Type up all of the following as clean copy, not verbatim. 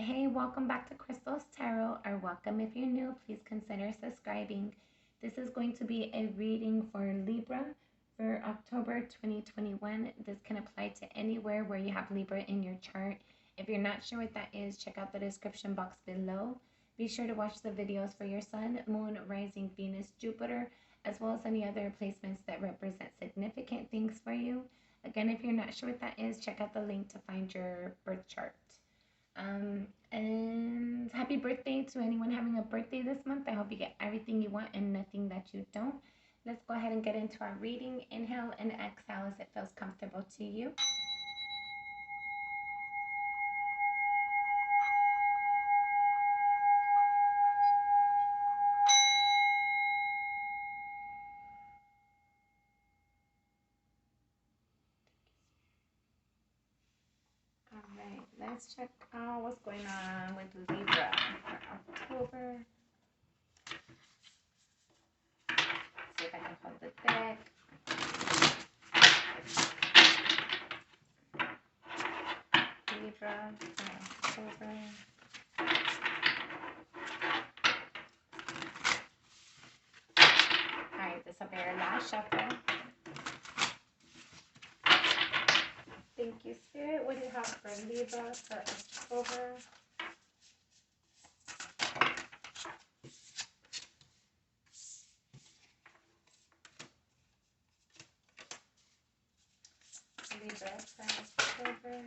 Hey, welcome back to Crystal's Tarot, or welcome if you're new. Please consider subscribing. This is going to be a reading for Libra for October 2021. This can apply to anywhere where you have Libra in your chart. If you're not sure what that is, check out the description box below. Be sure to watch the videos for your Sun, Moon, Rising, Venus, Jupiter, as well as any other placements that represent significant things for you. Again, if you're not sure what that is, check out the link to find your birth chart. And happy birthday to anyone having a birthday this month. I hope you get everything you want and nothing that you don't. Let's go ahead and get into our reading. Inhale and exhale as it feels comfortable to you. Alright, let's check out what's going on with Libra for October. See if I can hold the deck. Libra for October. Alright, this will be our last shuffle. Thank you, Spirit. What do you have for Libra for October? Libra for October.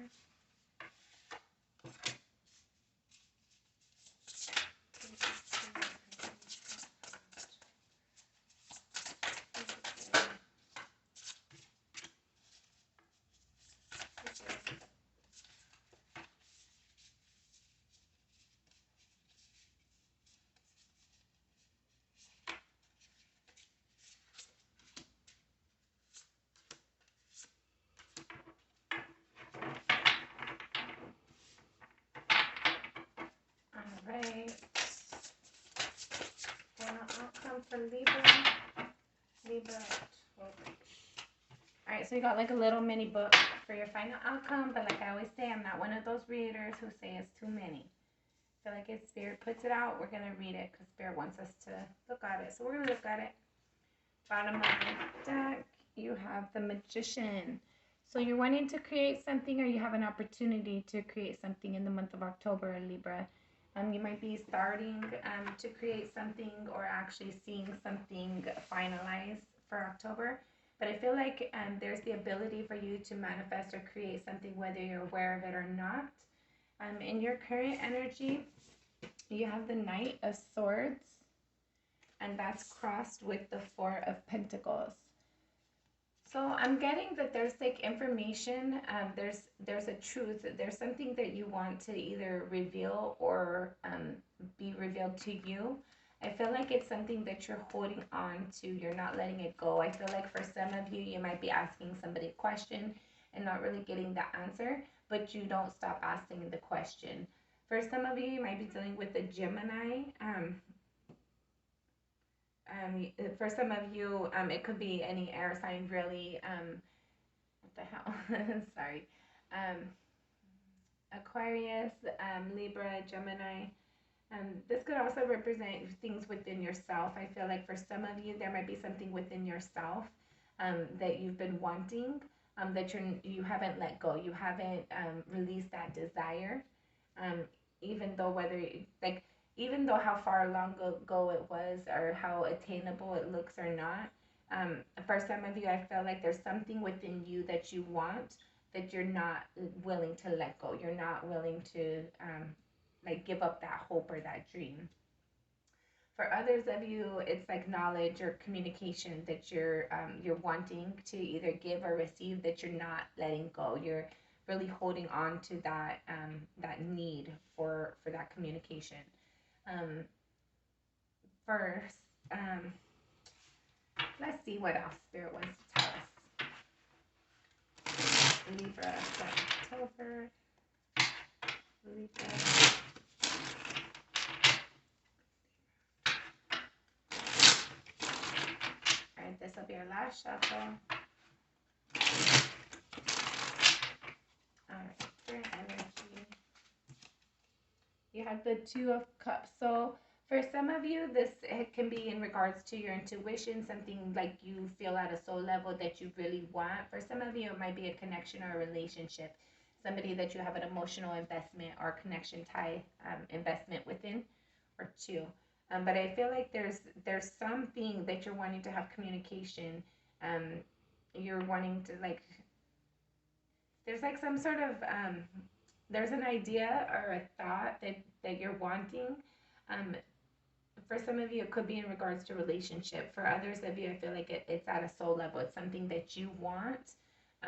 Alright. Final outcome for Libra. Libra October. Alright, so you got like a little mini book for your final outcome, but like I always say, I'm not one of those readers who say it's too many. So like if Spirit puts it out, we're going to read it because Spirit wants us to look at it. So we're going to look at it. Bottom of the deck, you have the Magician. So you're wanting to create something, or you have an opportunity to create something in the month of October, Libra. You might be starting to create something or actually seeing something finalized for October. But I feel like there's the ability for you to manifest or create something whether you're aware of it or not. In your current energy, you have the Knight of Swords, and that's crossed with the Four of Pentacles. So I'm getting that there's like information, there's a truth, there's something that you want to either reveal or be revealed to you. I feel like it's something that you're holding on to, you're not letting it go. I feel like for some of you, you might be asking somebody a question and not really getting the answer, but you don't stop asking the question. For some of you, you might be dealing with a Gemini. For some of you, it could be any air sign, really. What the hell? Sorry. Aquarius, Libra, Gemini. This could also represent things within yourself. I feel like for some of you, there might be something within yourself that you've been wanting, that you haven't let go. You haven't released that desire, even though even though how far long ago it was or how attainable it looks or not. For some of you, I feel like there's something within you that you want that you're not willing to let go. You're not willing to like give up that hope or that dream. For others of you, it's like knowledge or communication that you're wanting to either give or receive that you're not letting go. You're really holding on to that that need for that communication. First, let's see what else Spirit wants to tell us. Libra, October. Libra. Alright, this will be our last shuffle. Alright, Spirit energy. You have the Two of Cups. So for some of you, this it can be in regards to your intuition, something like you feel at a soul level that you really want. For some of you, it might be a connection or a relationship, somebody that you have an emotional investment or connection tie investment within, or two. But I feel like there's something that you're wanting to have communication. Um, you're wanting to like there's like some sort of there's an idea or a thought that you're wanting. Um, for some of you, it could be in regards to relationship. For others of you, I feel like it's at a soul level. It's something that you want,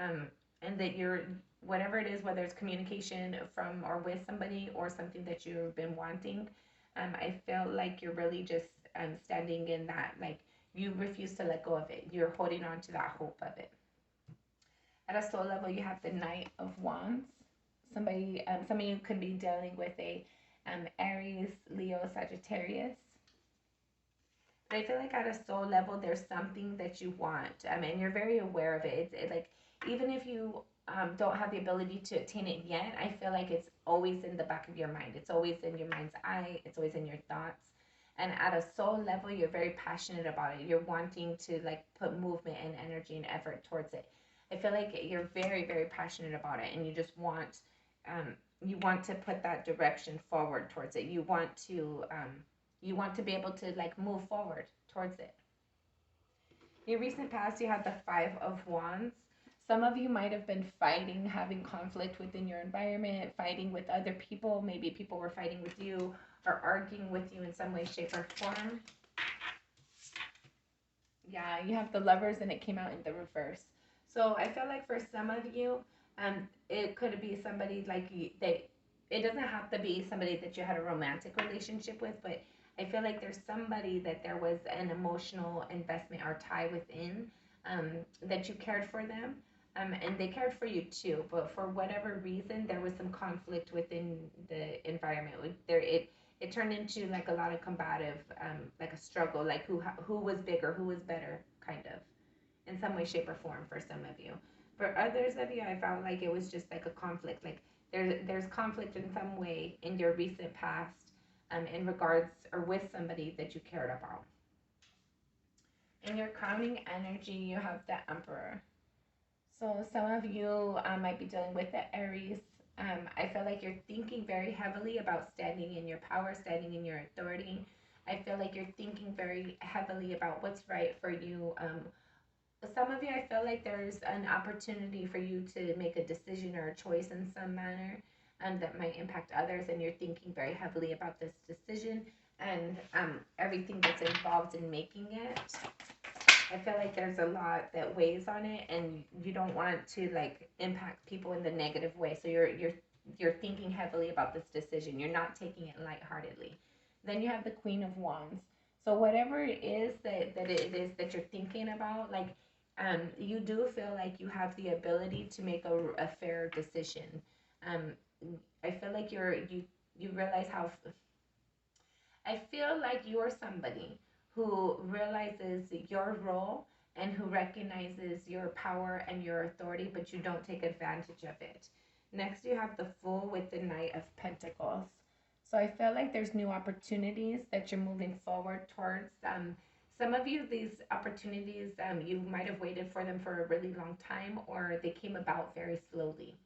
um, and that you're whatever it is, whether it's communication from or with somebody or something that you've been wanting. I feel like you're really just standing in that, like you refuse to let go of it. You're holding on to that hope of it. At a soul level, you have the Knight of Wands. Some of you could be dealing with a Aries, Leo, Sagittarius. But I feel like at a soul level, there's something that you want, and you're very aware of it. Like even if you don't have the ability to attain it yet, I feel like it's always in the back of your mind. It's always in your mind's eye. It's always in your thoughts. And at a soul level, you're very passionate about it. You're wanting to like put movement and energy and effort towards it. I feel like you're very, very passionate about it, and you want to put that direction forward towards it. You want to be able to like move forward towards it. Your recent past, you had the Five of Wands. Some of you might have been fighting, having conflict within your environment, fighting with other people. Maybe people were fighting with you or arguing with you in some way, shape, or form. Yeah, you have the Lovers and it came out in the reverse. So I feel like for some of you, it could be somebody like you, that it doesn't have to be somebody that you had a romantic relationship with, but I feel like there's somebody that there was an emotional investment or tie within, that you cared for them, and they cared for you too. But for whatever reason, there was some conflict within the environment. It turned into like a lot of combative, like a struggle, like who was bigger, who was better, kind of, in some way, shape, or form for some of you. For others of you, I felt like it was just like a conflict. Like there's conflict in some way in your recent past, in regards or with somebody that you cared about. In your crowning energy, you have the Emperor. So some of you might be dealing with the Aries. I feel like you're thinking very heavily about standing in your power, standing in your authority. I feel like you're thinking very heavily about what's right for you. Some of you, I feel like there's an opportunity for you to make a decision or a choice in some manner, that might impact others, and you're thinking very heavily about this decision and everything that's involved in making it. I feel like there's a lot that weighs on it, and you don't want to like impact people in the negative way. So you're thinking heavily about this decision. You're not taking it lightheartedly. Then you have the Queen of Wands. So whatever it is that it is that you're thinking about, like you do feel like you have the ability to make a fair decision. Um, I feel like you realize how I feel like you're somebody who realizes your role and who recognizes your power and your authority, but you don't take advantage of it. Next, you have the Fool with the Knight of Pentacles. So I feel like there's new opportunities that you're moving forward towards. Some of you, these opportunities, you might have waited for them for a really long time, or they came about very slowly.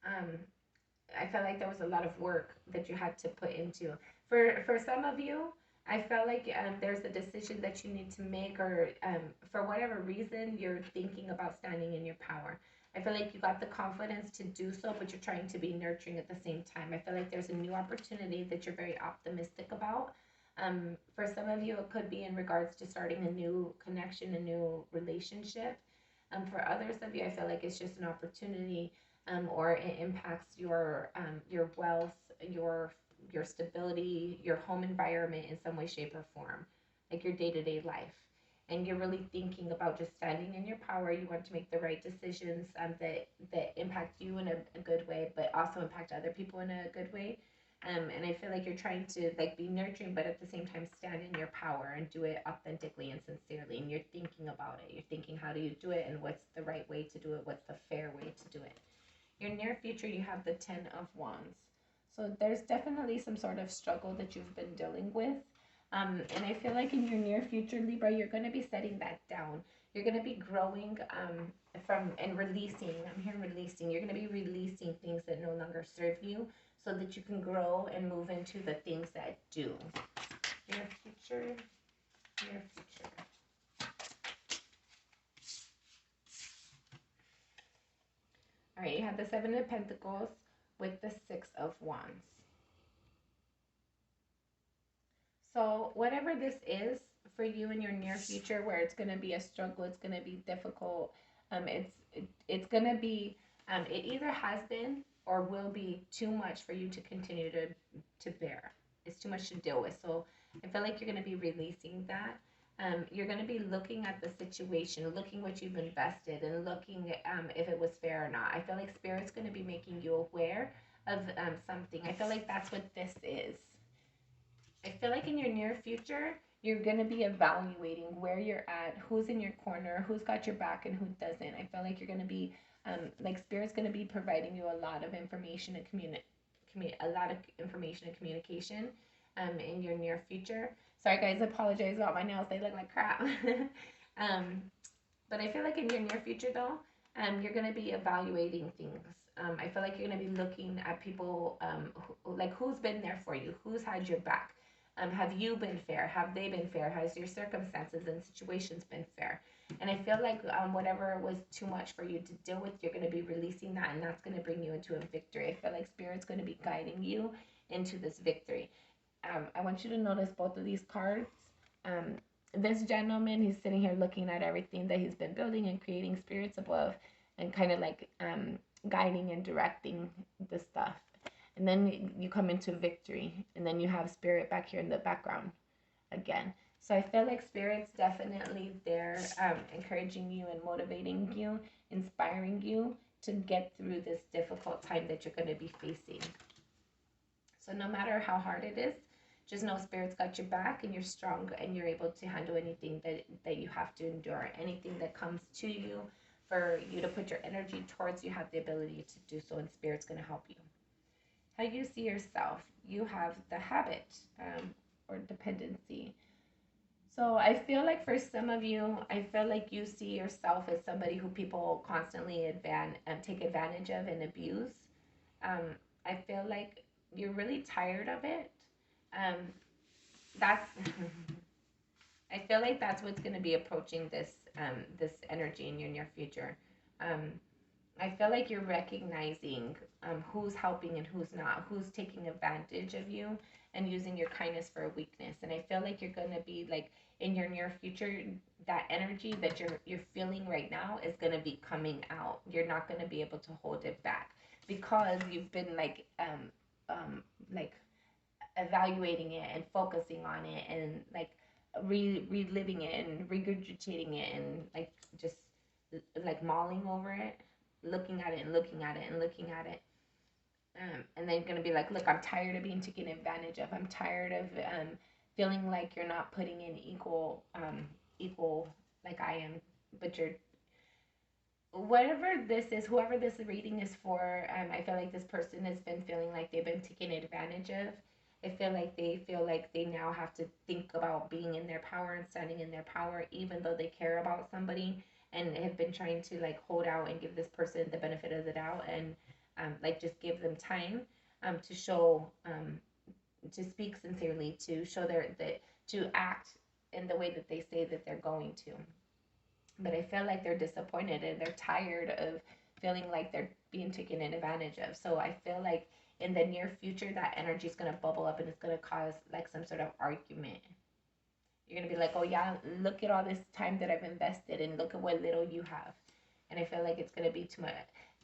Um, I felt like there was a lot of work that you had to put into. For some of you, I felt like there's a decision that you need to make, or for whatever reason, you're thinking about standing in your power. I feel like you got the confidence to do so, but you're trying to be nurturing at the same time. I feel like there's a new opportunity that you're very optimistic about. For some of you, it could be in regards to starting a new connection, a new relationship. For others of you, I feel like it's just an opportunity, or it impacts your wealth, your stability, your home environment in some way, shape, or form, like your day to day life. And you're really thinking about just standing in your power. You want to make the right decisions, that impact you in a good way, but also impact other people in a good way. And I feel like you're trying to like be nurturing, but at the same time stand in your power and do it authentically and sincerely. And you're thinking about it. You're thinking, how do you do it, and what's the right way to do it? What's the fair way to do it? Your near future, you have the Ten of Wands. So there's definitely some sort of struggle that you've been dealing with. And I feel like in your near future, Libra, you're going to be setting that down. You're going to be growing from and releasing. I'm here releasing. You're going to be releasing things that no longer serve you so that you can grow and move into the things that do. Near future, near future. All right, you have the Seven of Pentacles with the Six of Wands. So whatever this is for you in your near future, where it's going to be a struggle, it's going to be difficult, it's going to be, it either has been or will be too much for you to continue to bear. It's too much to deal with. So I feel like you're going to be releasing that. You're going to be looking at the situation, looking what you've invested, and looking if it was fair or not. I feel like Spirit's going to be making you aware of something. I feel like that's what this is. I feel like in your near future, you're going to be evaluating where you're at, who's in your corner, who's got your back, and who doesn't. I feel like you're going to be, like Spirit's going to be providing you a lot of information and a lot of information and communication in your near future. Sorry guys, I apologize about my nails. They look like crap. But I feel like in your near future though, you're going to be evaluating things. I feel like you're going to be looking at people, like who's been there for you, who's had your back. Have you been fair? Have they been fair? Has your circumstances and situations been fair? And I feel like whatever was too much for you to deal with, you're going to be releasing that, and that's going to bring you into a victory. I feel like Spirit's going to be guiding you into this victory. I want you to notice both of these cards. This gentleman, he's sitting here looking at everything that he's been building and creating, spirits above, and kind of like guiding and directing the stuff. And then you come into victory, and then you have Spirit back here in the background again. So I feel like Spirit's definitely there, encouraging you and motivating you, inspiring you to get through this difficult time that you're going to be facing. So no matter how hard it is, just know Spirit's got your back, and you're strong, and you're able to handle anything that you have to endure. Anything that comes to you for you to put your energy towards, you have the ability to do so, and Spirit's going to help you. How you see yourself, you have the habit or dependency. So I feel like for some of you, I feel like you see yourself as somebody who people constantly take advantage of and abuse. I feel like you're really tired of it. That's I feel like that's what's going to be approaching this this energy in your near future. I feel like you're recognizing who's helping and who's not, who's taking advantage of you and using your kindness for a weakness. And I feel like you're going to be like in your near future, that energy that you're feeling right now is going to be coming out. You're not going to be able to hold it back because you've been like evaluating it and focusing on it and like reliving it and regurgitating it and like just like mulling over it, looking at it and looking at it and looking at it. And then you're going to be like, look, I'm tired of being taken advantage of. I'm tired of feeling like you're not putting in equal like I am, but you're, whatever this is, whoever this reading is for, I feel like this person has been feeling like they've been taken advantage of. I feel like they now have to think about being in their power and standing in their power, even though they care about somebody, and have been trying to like hold out and give this person the benefit of the doubt and like just give them time to show to speak sincerely, to show to act in the way that they say that they're going to. But I feel like they're disappointed and they're tired of feeling like they're being taken advantage of. So I feel like in the near future, that energy is going to bubble up and it's going to cause like some sort of argument. You're going to be like, oh yeah, look at all this time that I've invested and look at what little you have. And I feel like it's going to be too much.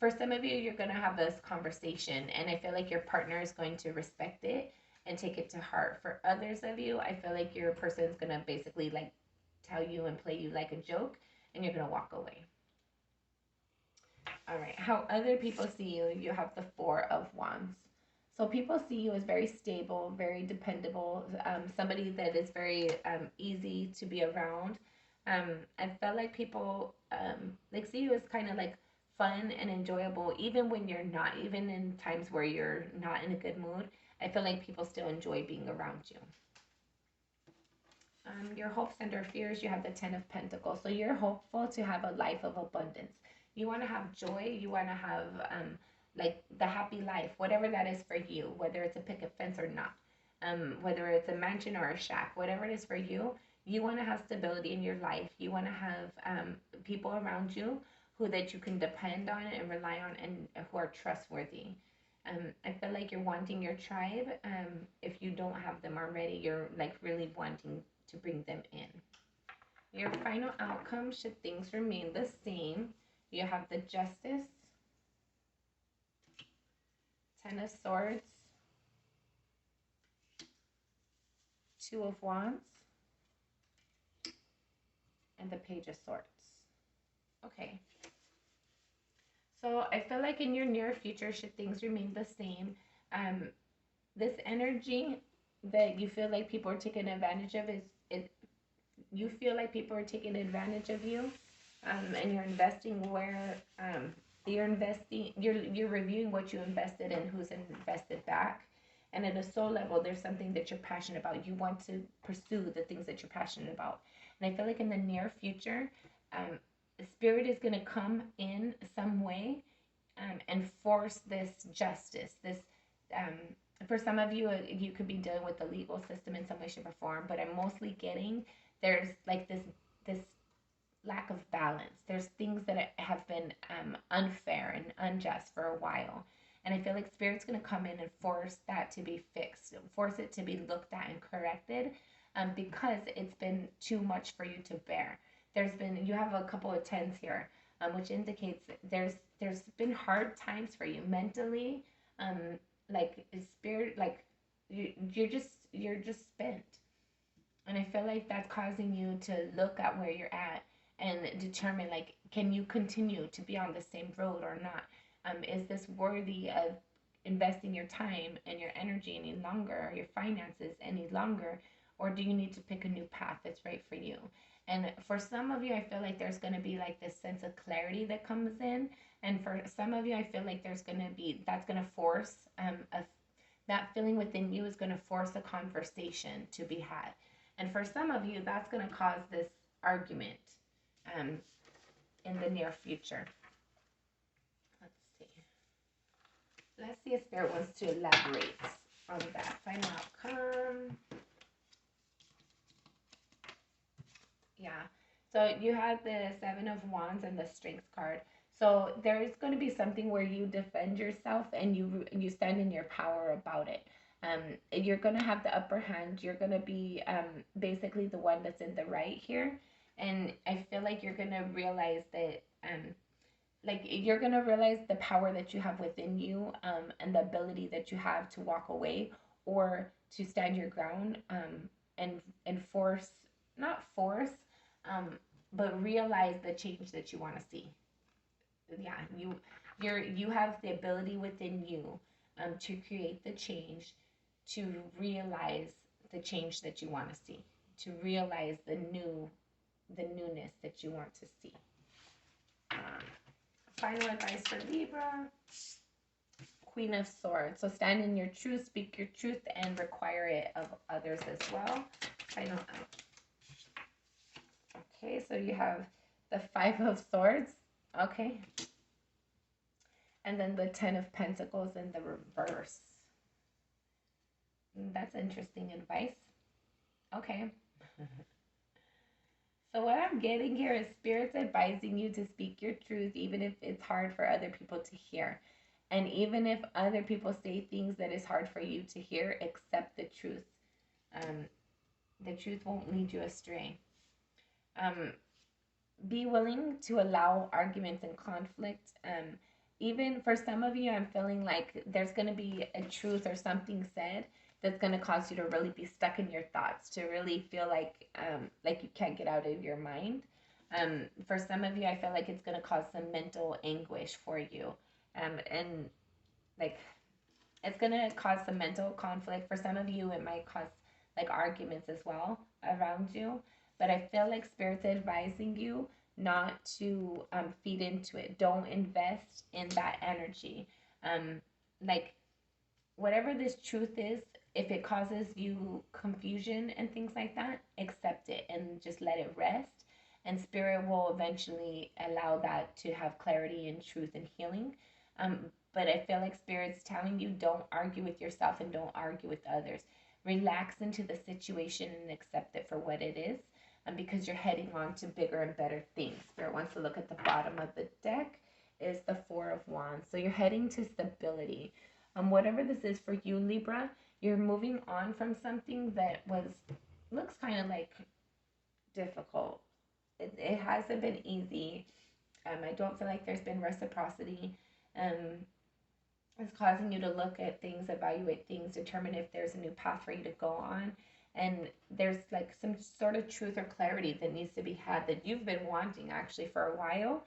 For some of you, you're going to have this conversation and I feel like your partner is going to respect it and take it to heart. For others of you, I feel like your person is going to basically like tell you and play you like a joke and you're going to walk away. All right, how other people see you, you have the Four of Wands. So people see you as very stable, very dependable, somebody that is very easy to be around. I felt like people like see you as kind of like fun and enjoyable, even when you're not, even in times where you're not in a good mood. I feel like people still enjoy being around you. Your hopes and your fears, you have the Ten of Pentacles. So you're hopeful to have a life of abundance. You want to have joy. You want to have like the happy life, whatever that is for you, whether it's a picket fence or not, whether it's a mansion or a shack, whatever it is for you. You want to have stability in your life. You want to have people around you who that you can depend on and rely on, and who are trustworthy. I feel like you're wanting your tribe. If you don't have them already, you're like really wanting to bring them in. Your final outcome, should things remain the same, you have the Justice, Ten of Swords, Two of Wands, and the Page of Swords. Okay. So I feel like in your near future, should things remain the same, this energy that you feel like people are taking advantage of you feel like people are taking advantage of you, and you're investing where you're reviewing what you invested in, who's invested back, and at a soul level, there's something that you're passionate about. You want to pursue the things that you're passionate about, and I feel like in the near future, Spirit is going to come in some way, and force this justice. This for some of you, you could be dealing with the legal system in some way, shape, or form. But I'm mostly getting there's like this lack of balance. There's things that have been unfair and unjust for a while. And I feel like Spirit's going to come in and force that to be fixed, force it to be looked at and corrected, because it's been too much for you to bear. You have a couple of tens here, which indicates there's been hard times for you mentally, like spirit, like you're just spent. And I feel like that's causing you to look at where you're at and determine, like, can you continue to be on the same road or not? Is this worthy of investing your time and your energy any longer, your finances any longer, or do you need to pick a new path that's right for you? And for some of you, I feel like there's going to be like this sense of clarity that comes in. And for some of you, I feel like that's going to force, that feeling within you is going to force a conversation to be had. And for some of you, that's going to cause this argument in the near future. Let's see if Spirit wants to elaborate on that. Final outcome. Yeah. So you have the Seven of Wands and the Strength card. So there is going to be something where you defend yourself and you stand in your power about it. You're going to have the upper hand. You're going to be basically the one that's in the right here. And I feel like you're going to realize that, you're going to realize the power that you have within you, and the ability that you have to walk away or to stand your ground, and but realize the change that you want to see. Yeah, you have the ability within you to create the change, to realize the change that you want to see, to realize the newness that you want to see. Final advice for Libra. Queen of Swords. So stand in your truth, speak your truth, and require it of others as well. Final out. Okay, so you have the Five of Swords. Okay. And then the Ten of Pentacles in the reverse. That's interesting advice. Okay. So what I'm getting here is Spirit's advising you to speak your truth, even if it's hard for other people to hear. And even if other people say things that is hard for you to hear, accept the truth. The truth won't lead you astray. Be willing to allow arguments and conflict. Even for some of you, I'm feeling like there's going to be a truth or something said that's going to cause you to really be stuck in your thoughts, to really feel like you can't get out of your mind. For some of you, I feel like it's going to cause some mental anguish for you. And like it's going to cause some mental conflict. For some of you, it might cause like arguments as well around you. But I feel like Spirit's advising you not to feed into it. Don't invest in that energy. Like whatever this truth is, if it causes you confusion and things like that, accept it and just let it rest. And spirit will eventually allow that to have clarity and truth and healing. But I feel like spirit's telling you don't argue with yourself and don't argue with others. Relax into the situation and accept it for what it is. Because you're heading on to bigger and better things. Spirit wants to look at the bottom of the deck is the Four of Wands. So you're heading to stability. Whatever this is for you, Libra, you're moving on from something that looks kind of like difficult. It hasn't been easy. I don't feel like there's been reciprocity. It's causing you to look at things, evaluate things, determine if there's a new path for you to go on. And there's like some sort of truth or clarity that needs to be had that you've been wanting actually for a while.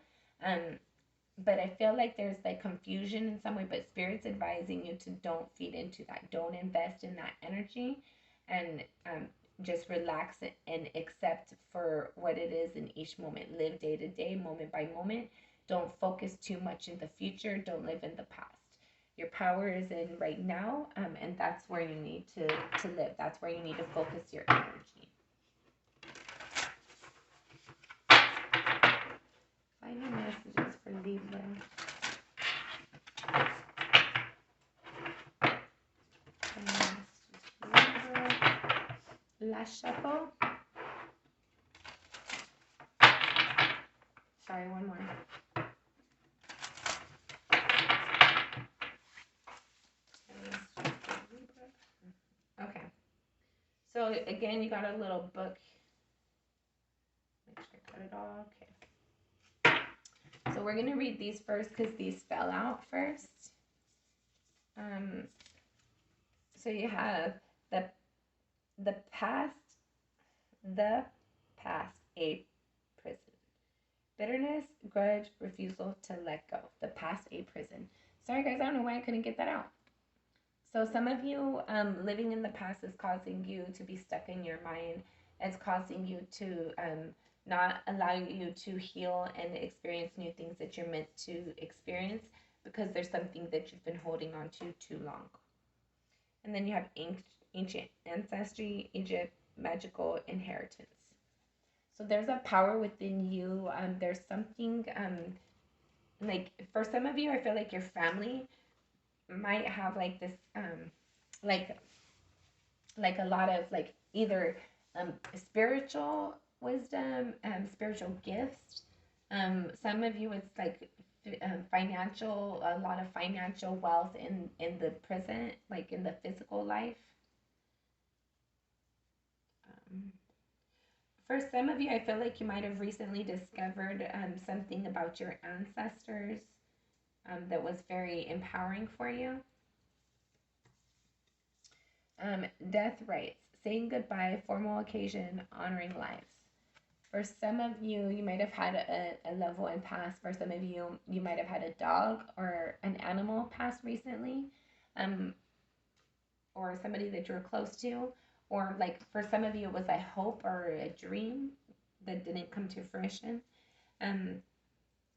But I feel like there's like confusion in some way, but spirit's advising you to don't feed into that. Don't invest in that energy, and just relax and accept for what it is in each moment. Live day to day, moment by moment. Don't focus too much in the future. Don't live in the past. Your power is in right now, and that's where you need to live. That's where you need to focus your energy. Final messages for Libra. La Chapeau. Sorry, one more. Okay. So again, you got a little book. Make sure I cut it all. Okay. So we're going to read these first because these fell out first. So you have the past, a prison. Bitterness, grudge, refusal to let go. The past, a prison. Sorry guys, I don't know why I couldn't get that out. So some of you living in the past is causing you to be stuck in your mind. It's causing you to not allow you to heal and experience new things that you're meant to experience because there's something that you've been holding on to too long. And then you have ancient ancestry, Egypt, magical inheritance. So there's a power within you. There's something like for some of you, I feel like your family might have like this like a lot of like either spiritual wisdom, spiritual gifts. Some of you it's like financial, a lot of financial wealth in the present, like in the physical life. For some of you, I feel like you might have recently discovered something about your ancestors that was very empowering for you. Death rites, saying goodbye, formal occasion, honoring lives. For some of you, you might have had a loved one pass. For some of you, you might have had a dog or an animal pass recently, or somebody that you're close to. Or like for some of you, it was a hope or a dream that didn't come to fruition. And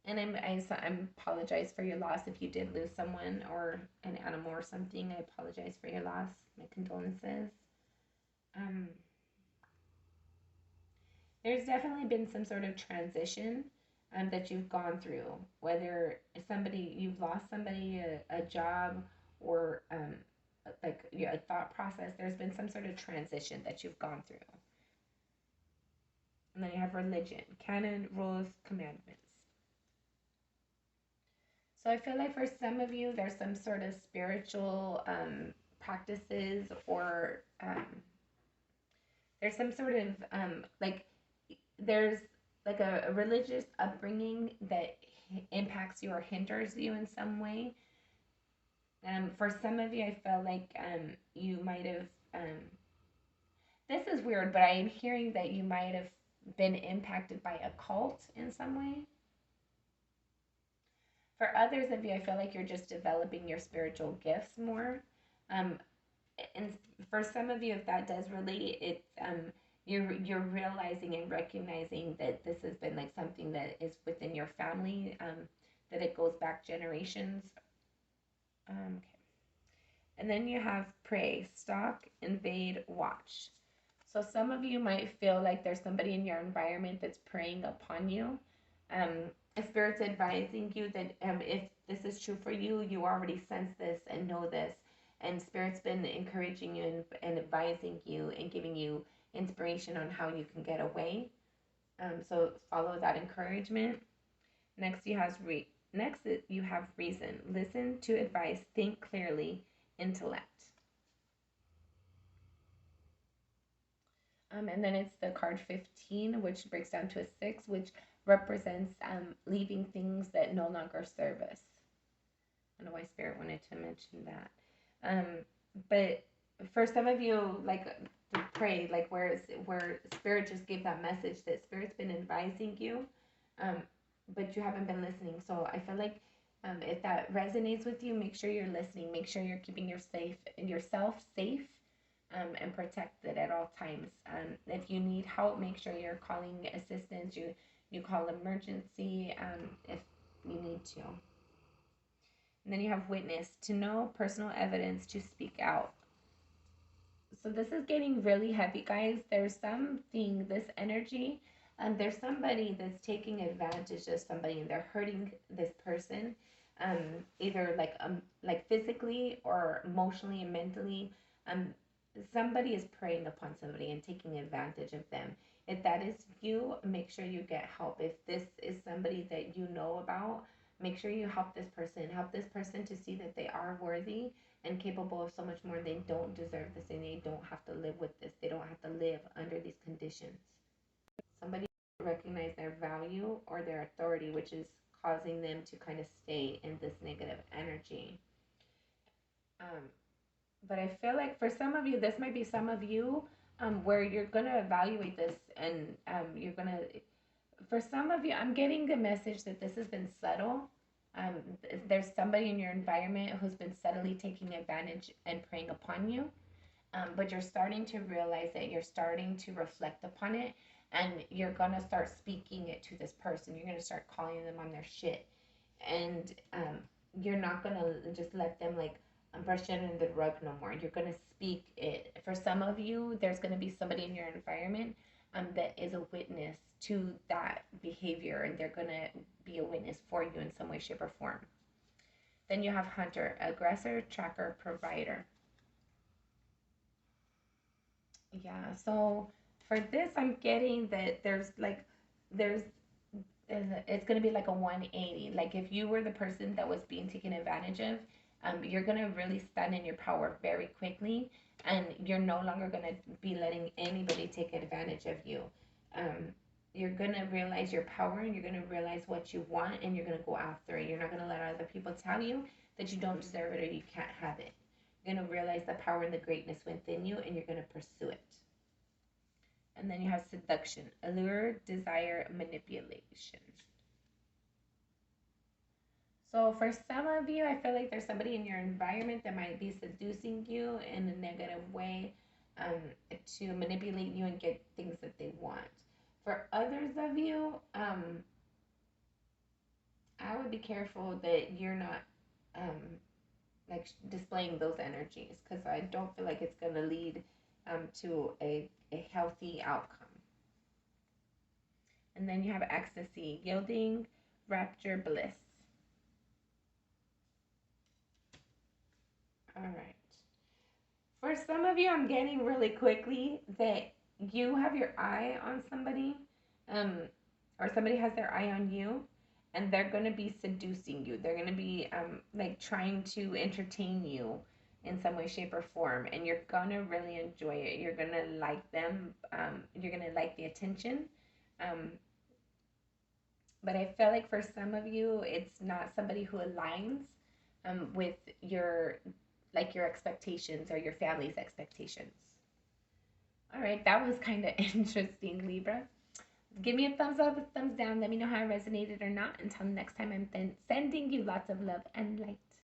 I apologize for your loss if you did lose someone or an animal or something. I apologize for your loss. My condolences. There's definitely been some sort of transition that you've gone through, whether you've lost somebody, a job, or like a thought process. There's been some sort of transition that you've gone through. And then you have religion, canon, rules, commandments. So I feel like for some of you, there's some sort of spiritual practices or there's some sort of there's like a religious upbringing that impacts you or hinders you in some way. For some of you, I feel like you might have, this is weird, but I am hearing that you might have been impacted by a cult in some way. For others of you, I feel like you're just developing your spiritual gifts more. And for some of you, if that does relate, it's you're realizing and recognizing that this has been like something that is within your family, that it goes back generations. Okay. And then you have prey, stalk, invade, watch. So some of you might feel like there's somebody in your environment that's preying upon you. Um, Spirit's advising you that if this is true for you, you already sense this and know this. And Spirit's been encouraging you and advising you and giving you inspiration on how you can get away. So follow that encouragement. Next, you have reason. Listen to advice. Think clearly. Intellect. And then it's the card 15, which breaks down to a 6, which represents leaving things that no longer serve us. I don't know why Spirit wanted to mention that. But for some of you, like to pray, like where Spirit just gave that message that Spirit's been advising you, but you haven't been listening. So I feel like if that resonates with you, make sure you're listening. Make sure you're keeping yourself safe. And protected at all times. If you need help, make sure you're calling assistance. You call emergency if you need to. And then you have witness, to know personal evidence, to speak out. So this is getting really heavy, guys. There's something, this energy, there's somebody that's taking advantage of somebody and they're hurting this person, either like physically or emotionally and mentally. Somebody is preying upon somebody and taking advantage of them. If that is you, make sure you get help. If this is somebody that you know about, make sure you help this person. Help this person to see that they are worthy and capable of so much more. They don't deserve this and they don't have to live with this. They don't have to live under these conditions. Somebody recognize their value or their authority, which is causing them to kind of stay in this negative energy. But I feel like for some of you, this might be some of you where you're going to evaluate this and you're going to, for some of you, I'm getting the message that this has been subtle. There's somebody in your environment who's been subtly taking advantage and preying upon you. But you're starting to realize it. You're starting to reflect upon it. And you're going to start speaking it to this person. You're going to start calling them on their shit. And you're not going to just let them like brush it under the rug no more. You're going to speak it. For some of you, there's going to be somebody in your environment that is a witness to that behavior. And they're going to be a witness for you in some way, shape, or form. Then you have hunter, aggressor, tracker, provider. Yeah, so for this, I'm getting that it's going to be like a 180. Like if you were the person that was being taken advantage of, you're going to really stand in your power very quickly, and you're no longer going to be letting anybody take advantage of you. You're going to realize your power, and you're going to realize what you want, and you're going to go after it. You're not going to let other people tell you that you don't deserve it or you can't have it. You're going to realize the power and the greatness within you, and you're going to pursue it. And then you have seduction, allure, desire, manipulation. So for some of you, I feel like there's somebody in your environment that might be seducing you in a negative way to manipulate you and get things that they want. For others of you, I would be careful that you're not like displaying those energies, because I don't feel like it's going to lead to a healthy outcome. And then you have ecstasy, yielding, rapture, bliss. All right. For some of you, I'm getting really quickly that you have your eye on somebody, or somebody has their eye on you, and they're going to be seducing you. They're going to be like trying to entertain you in some way, shape, or form, and you're going to really enjoy it. You're going to like them. You're going to like the attention. But I feel like for some of you, it's not somebody who aligns with your expectations or your family's expectations. All right, that was kind of interesting, Libra. Give me a thumbs up, a thumbs down. Let me know how it resonated or not. Until next time, I'm sending you lots of love and light.